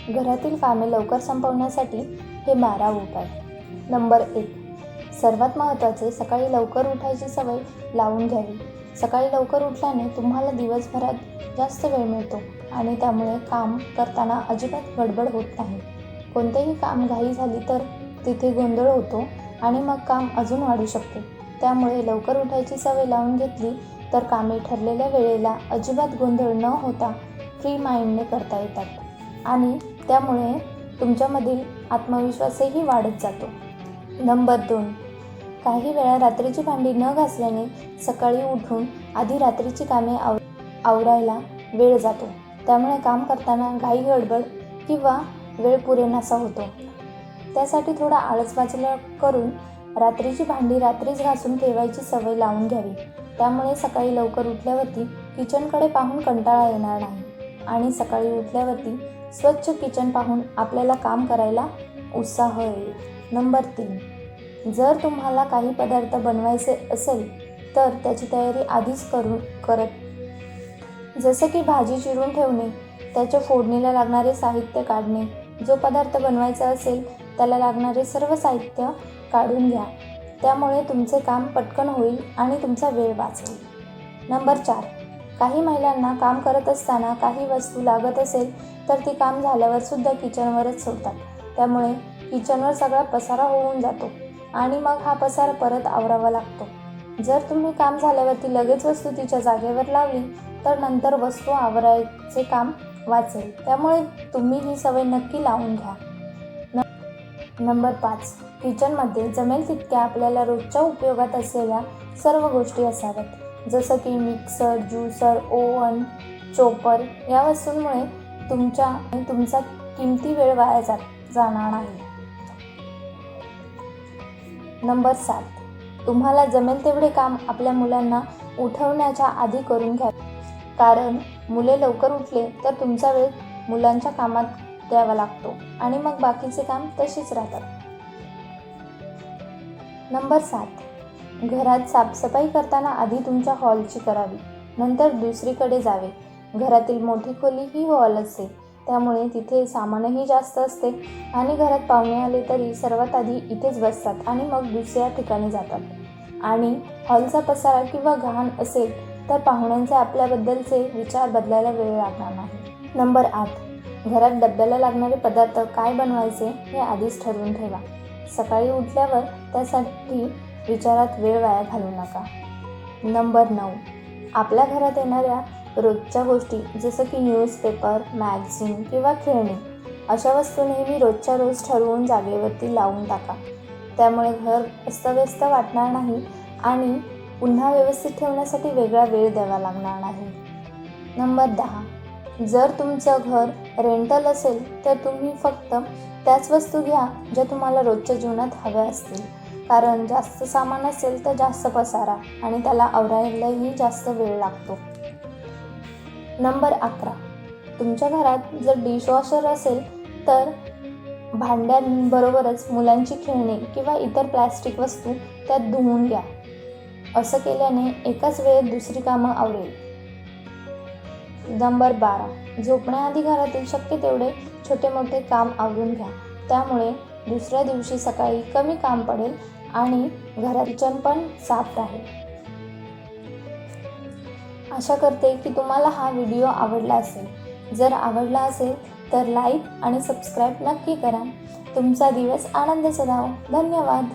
घरातील कामे लवकर संपवण्यासाठी हे 12 उपाय. नंबर 1. सर्वात महत्त्वाचे, सकाळी लवकर उठायची सवय लावून घ्यावी. सकाळी लवकर उठल्याने तुम्हाला दिवसभरात जास्त वेळ मिळतो आणि त्यामुळे काम करताना अजिबात गडबड होत नाही. कोणतेही काम घाई झाली तर तिथे गोंधळ होतो आणि मग काम अजून वाढू शकते. त्यामुळे लवकर उठायची सवय लावून घेतली तर कामे ठरलेल्या वेळेला अजिबात गोंधळ न होता फ्री माइंडने करता येतात आणि त्यामुळे तुमच्यामधील आत्मविश्वासही वाढत जातो. नंबर 2. काही वेळा रात्रीची भांडी न घासल्याने सकाळी उठून आधी रात्रीची कामे आवरायला वेळ जातो. त्यामुळे काम करताना घाई गडबड किंवा वेळ पुरेनासा होतो. त्यासाठी थोडा आळस बाजूला करून रात्रीची भांडी रात्रीच घासून ठेवायची सवय लावून घ्यावी. त्यामुळे सकाळी लवकर उठल्यावरती किचनकडे पाहून कंटाळा येणार नाही आणि सकाळी उठल्यावरती स्वच्छ किचन पाहून आपल्याला काम करायला उत्साह येईल. नंबर 3. जर तुम्हाला काही पदार्थ बनवायचे असेल तर त्याची तयारी आधीच जसं की भाजी चिरून ठेवणे, त्याच्या फोडणीला लागणारे साहित्य काढणे. जो पदार्थ बनवायचा असेल त्याला लागणारे सर्व साहित्य काढून घ्या. त्यामुळे तुमचे काम पटकन होईल आणि तुमचा वेळ वाचेल. नंबर 4. काही महिलांना काम करत असताना काही वस्तू लागत असेल तर ती काम झाल्यावर सुद्धा किचनवरच सोडतात. त्यामुळे किचनवर सगळा पसारा होऊन जातो आणि मग हा पसारा परत आवरावा लागतो. जर तुम्ही काम झाल्यावरती लगेच वस्तू तिच्या जागेवर लावली तर नंतर वस्तू आवरायचे काम वाचेल. त्यामुळे तुम्ही ही सवय नक्की लावून घ्या. नंबर 5. किचनमध्ये जमेल तितक्या आपल्याला रोजच्या उपयोगात असलेल्या सर्व गोष्टी असाव्यात. जसं की मिक्सर, ज्युसर, ओव्हन, चॉपर. या वस्तूंमुळे तुमचा किमती वेळ वाया जाणार नाही. नंबर 7. तुम्हाला जमेल तेवढे काम आपल्या मुलांना उठवण्याच्या आधी करून घ्या. कारण मुले लवकर उठले तर तुमचा वेळ मुलांच्या कामात द्यावा लागतो आणि मग बाकीचे काम तशीच राहतात. नंबर 7. घरात साफसफाई करताना आधी तुमच्या हॉलची करावी, नंतर दुसरीकडे जावे. घरातील मोठी खोली ही हॉल असते. त्यामुळे तिथे सामानही जास्त असते आणि घरात पाहुणे आले तरी सर्वात आधी इथेच बसतात आणि मग दुसऱ्या ठिकाणी जातात. आणि हॉलचा पसारा किंवा घाण असेल तर पाहुण्यांचे आपल्याबद्दलचे विचार बदलायला वेळ लागणार नाही. नंबर 8. घरात डब्याला लागणारे पदार्थ काय बनवायचे हे आधीच ठरवून ठेवा. सकाळी उठल्यावर त्यासाठी विचारात वेळ वाया घालवू नका. नंबर 9. आपल्या घरात येणाऱ्या रोजच्या गोष्टी जसं की न्यूजपेपर, मॅगझिन किंवा खेळणी अशा वस्तू नेहमी रोजच्या रोज ठरवून जागेवरती लावून टाका. त्यामुळे घर अस्तव्यस्त वाटणार नाही आणि पुन्हा व्यवस्थित ठेवण्यासाठी वेगळा वेळ द्यावा लागणार नाही. नंबर 10. जर तुमचं घर रेंटल असेल तर तुम्ही फक्त त्याच वस्तू घ्या ज्या तुम्हाला रोजच्या जीवनात हव्या असतील. कारण जास्त सामान असेल तर जास्त पसारा आणि त्याला आवरायलाही जास्त वेळ लागतो. नंबर 11. तुमच्या घरात जर डिशवॉशर असेल तर भांड्यांबरोबरच मुलांची खेळणी किंवा इतर प्लॅस्टिक वस्तू त्यात धुवून घ्या. असं केल्याने एकाच वेळेत दुसरी कामं आवरेल. नंबर 12. झोपण्याआधी घरातील शक्य तेवढे छोटे मोठे काम आवरून घ्या. त्यामुळे दुसऱ्या दिवशी सकाळी कमी काम पडेल आणि घरात किचन पण साफ राहील. आशा करते की तुम्हाला हा व्हिडिओ आवडला असेल. जर आवडला असेल तर लाईक आणि सबस्क्राईब नक्की करा. तुमचा दिवस आनंदाचा जावो. धन्यवाद.